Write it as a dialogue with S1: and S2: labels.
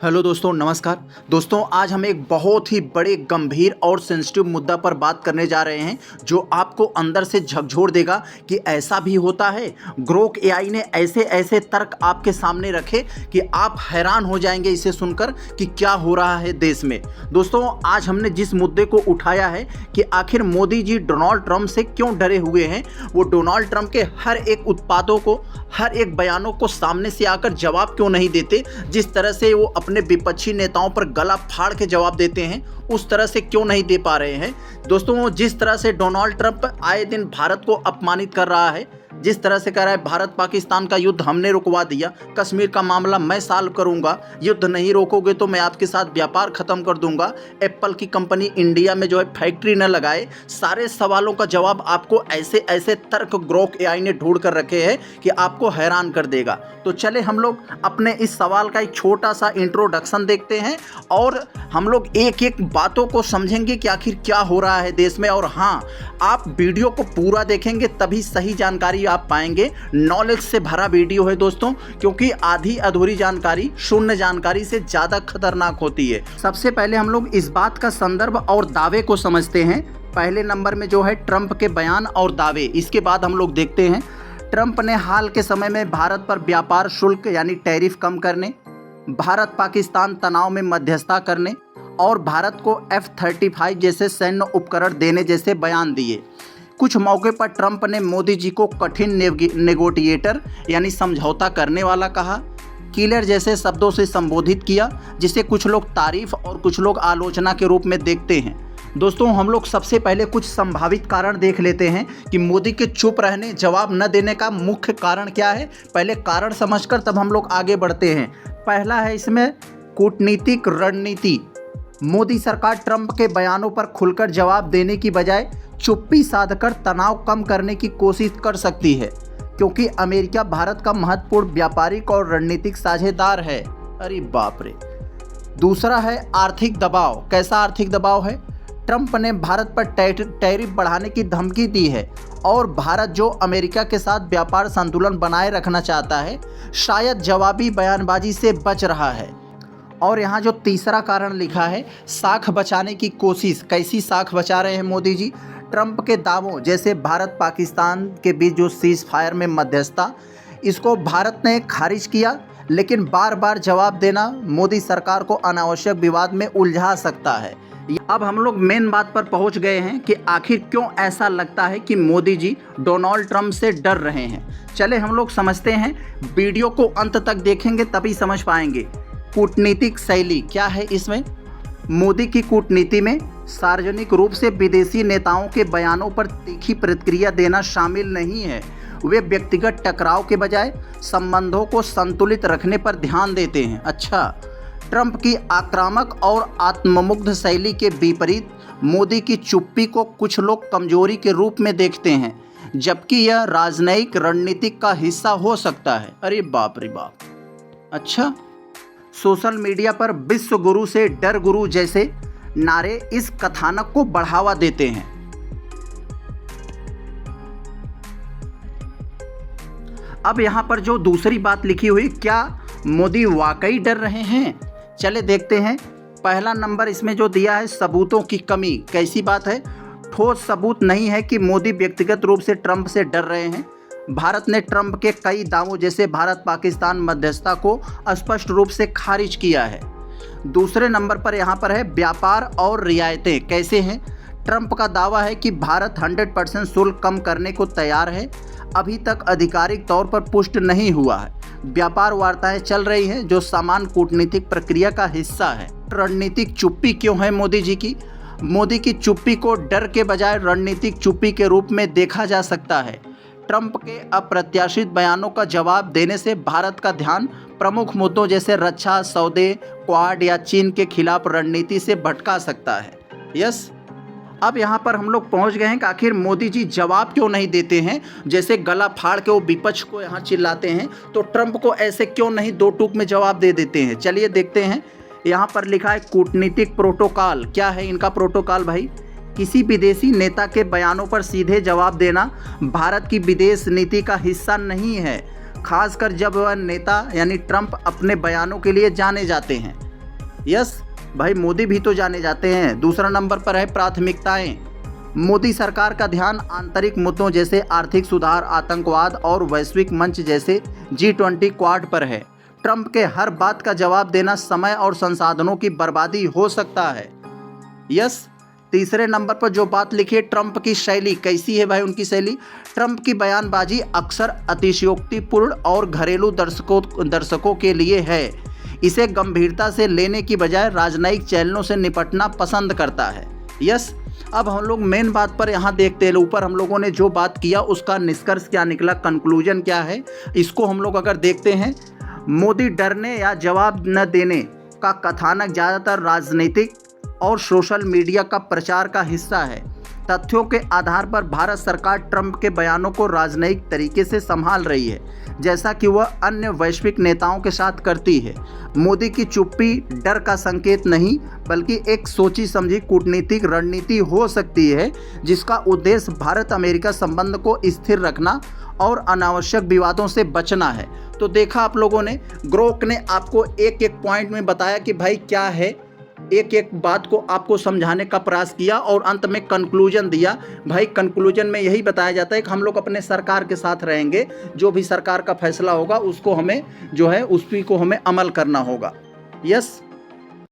S1: Hello दोस्तों, नमस्कार दोस्तों। आज हम एक बहुत ही बड़े गंभीर और सेंसिटिव मुद्दा पर बात करने जा रहे हैं जो आपको अंदर से झकझोर देगा कि ऐसा भी होता है। ग्रोक एआई ने ऐसे ऐसे तर्क आपके सामने रखे कि आप हैरान हो जाएंगे इसे सुनकर कि क्या हो रहा है देश में। दोस्तों, आज हमने जिस मुद्दे को उठाया है कि आखिर मोदी जी डोनाल्ड ट्रंप से क्यों डरे हुए हैं। वो डोनाल्ड ट्रंप के हर एक उत्पादों को, हर एक बयानों को सामने से आकर जवाब क्यों नहीं देते। जिस तरह से वो अपने विपक्षी नेताओं पर गला फाड़ के जवाब देते हैं, उस तरह से क्यों नहीं दे पा रहे हैं। दोस्तों, जिस तरह से डोनाल्ड ट्रंप आए दिन भारत को अपमानित कर रहा है, जिस तरह से कह रहा है भारत पाकिस्तान का युद्ध हमने रुकवा दिया, कश्मीर का मामला मैं सॉल्व करूंगा, युद्ध नहीं रोकोगे तो मैं आपके साथ व्यापार खत्म कर दूंगा, एप्पल की कंपनी इंडिया में जो है फैक्ट्री न लगाए, सारे सवालों का जवाब आपको ऐसे ऐसे तर्क ग्रोक एआई ने ढूंढ कर रखे हैं कि आपको हैरान कर देगा। तो चले हम लोग अपने इस सवाल का एक छोटा सा इंट्रोडक्शन देखते हैं और हम लोग एक एक बातों को समझेंगे कि आखिर क्या हो रहा है देश में। और हाँ, आप वीडियो को पूरा देखेंगे तभी सही जानकारी आप पाएंगे। नॉलेज से भरा वीडियो है दोस्तों, क्योंकि आधी अधूरी जानकारी शून्य जानकारी से ज़्यादा खतरनाक होती है। सबसे पहले हम लोग इस बात का संदर्भ और दावे को समझते हैं। पहले नंबर में जो है ट्रंप के बयान और दावे, इसके बाद हम लोग देखते हैं ट्रंप ने हाल के समय में भारत पर व्यापार शुल्क यानी टैरिफ कम करने, भारत पाकिस्तान तनाव में मध्यस्थता करने और भारत को F-35 जैसे सैन्य उपकरण देने जैसे बयान दिए। कुछ मौके पर ट्रंप ने मोदी जी को कठिन नेगोटिएटर यानी समझौता करने वाला कहा, किलर जैसे शब्दों से संबोधित किया, जिसे कुछ लोग तारीफ और कुछ लोग आलोचना के रूप में देखते हैं। दोस्तों, हम लोग सबसे पहले कुछ संभावित कारण देख लेते हैं कि मोदी के चुप रहने, जवाब न देने का मुख्य कारण क्या है। पहले कारण समझकर तब हम लोग आगे बढ़ते हैं। पहला है इसमें कूटनीतिक रणनीति। मोदी सरकार ट्रंप के बयानों पर खुलकर जवाब देने की बजाय चुप्पी साधकर तनाव कम करने की कोशिश कर सकती है, क्योंकि अमेरिका भारत का महत्वपूर्ण व्यापारिक और रणनीतिक साझेदार है। अरे बाप रे। दूसरा है आर्थिक दबाव। कैसा आर्थिक दबाव है? ट्रंप ने भारत पर टैरिफ बढ़ाने की धमकी दी है और भारत जो अमेरिका के साथ व्यापार संतुलन बनाए रखना चाहता है, शायद जवाबी बयानबाजी से बच रहा है। और यहाँ जो तीसरा कारण लिखा है, साख बचाने की कोशिश। कैसी साख बचा रहे हैं मोदी जी? ट्रंप के दावों जैसे भारत पाकिस्तान के बीच जो सीज फायर में मध्यस्थता, इसको भारत ने खारिज किया, लेकिन बार बार जवाब देना मोदी सरकार को अनावश्यक विवाद में उलझा सकता है। अब हम लोग मेन बात पर पहुंच गए हैं कि आखिर क्यों ऐसा लगता है कि मोदी जी डोनाल्ड ट्रंप से डर रहे हैं। चले हम लोग समझते हैं, वीडियो को अंत तक देखेंगे तभी समझ पाएंगे। कूटनीतिक शैली क्या है इसमें? मोदी की कूटनीति में सार्वजनिक रूप से विदेशी नेताओं के बयानों पर तीखी प्रतिक्रिया देना शामिल नहीं है। वे व्यक्तिगत टकराव के बजाय संबंधों को संतुलित रखने पर ध्यान देते हैं। अच्छा, ट्रंप की आक्रामक और आत्ममुग्ध शैली के विपरीत मोदी की चुप्पी को कुछ लोग कमजोरी के रूप में देखते हैं, जबकि यह राजनयिक रणनीति का हिस्सा हो सकता है। अरे बाप रे बाप। अच्छा, सोशल मीडिया पर विश्व गुरु से डर गुरु जैसे नारे इस कथानक को बढ़ावा देते हैं। अब यहाँ पर जो दूसरी बात लिखी हुई, क्या मोदी वाकई डर रहे हैं? चले देखते हैं। पहला नंबर इसमें जो दिया है, सबूतों की कमी। कैसी बात है? ठोस सबूत नहीं है कि मोदी व्यक्तिगत रूप से ट्रंप से डर रहे हैं। भारत ने ट्रंप के कई दावों जैसे भारत पाकिस्तान मध्यस्थता को स्पष्ट रूप से खारिज किया है। दूसरे नंबर पर यहाँ पर है व्यापार और रियायतें। कैसे हैं? ट्रंप का दावा है कि भारत 100% शुल्क कम करने को तैयार है। अभी तक आधिकारिक तौर पर पुष्ट नहीं हुआ है। व्यापार वार्ताएं चल रही हैं जो समान कूटनीतिक प्रक्रिया का हिस्सा है। रणनीतिक चुप्पी क्यों है मोदी जी की? मोदी की चुप्पी को डर के बजाय रणनीतिक चुप्पी के रूप में देखा जा सकता है। ट्रंप के अप्रत्याशित बयानों का जवाब देने से भारत का ध्यान प्रमुख मुद्दों जैसे रक्षा सौदे, क्वाड या चीन के खिलाफ रणनीति से भटका सकता है। यस, अब यहाँ पर हम लोग पहुँच गए हैं कि आखिर मोदी जी जवाब क्यों नहीं देते हैं। जैसे गला फाड़ के वो विपक्ष को यहाँ चिल्लाते हैं, तो ट्रंप को ऐसे क्यों नहीं दो टूक में जवाब दे देते हैं। चलिए देखते हैं। यहाँ पर लिखा है कूटनीतिक प्रोटोकॉल। क्या है इनका प्रोटोकॉल भाई? किसी विदेशी नेता के बयानों पर सीधे जवाब देना भारत की विदेश नीति का हिस्सा नहीं है, खासकर जब वह नेता यानी ट्रंप अपने बयानों के लिए जाने जाते हैं। यस भाई, मोदी भी तो जाने जाते हैं। दूसरा नंबर पर है प्राथमिकताएं। मोदी सरकार का ध्यान आंतरिक मुद्दों जैसे आर्थिक सुधार, आतंकवाद और वैश्विक मंच जैसे G20 क्वाड पर है। ट्रंप के हर बात का जवाब देना समय और संसाधनों की बर्बादी हो सकता है। यस, तीसरे नंबर पर जो बात लिखी है, ट्रंप की शैली कैसी है भाई? उनकी शैली, ट्रंप की बयानबाजी अक्सर अतिशयोक्तिपूर्ण और घरेलू दर्शकों के लिए है। इसे गंभीरता से लेने की बजाय राजनयिक चैनलों से निपटना पसंद करता है। यस, अब हम लोग मेन बात पर यहाँ देखते हैं। ऊपर हम लोगों ने जो बात किया उसका निष्कर्ष क्या निकला, कंक्लूजन क्या है, इसको हम लोग अगर देखते हैं। मोदी डरने या जवाब न देने का कथानक ज़्यादातर राजनीतिक और सोशल मीडिया का प्रचार का हिस्सा है। तथ्यों के आधार पर भारत सरकार ट्रंप के बयानों को राजनयिक तरीके से संभाल रही है, जैसा कि वह अन्य वैश्विक नेताओं के साथ करती है। मोदी की चुप्पी डर का संकेत नहीं, बल्कि एक सोची समझी कूटनीतिक रणनीति हो सकती है, जिसका उद्देश्य भारत अमेरिका संबंध को स्थिर रखना और अनावश्यक विवादों से बचना है। तो देखा आप लोगों ने, ग्रोक ने आपको एक एक पॉइंट में बताया कि भाई क्या है, एक एक बात को आपको समझाने का प्रयास किया और अंत में कंक्लूजन दिया। भाई कंक्लूजन में यही बताया जाता है कि हम लोग अपने सरकार के साथ रहेंगे, जो भी सरकार का फैसला होगा उसको हमें जो है उसी को हमें अमल करना होगा। यस।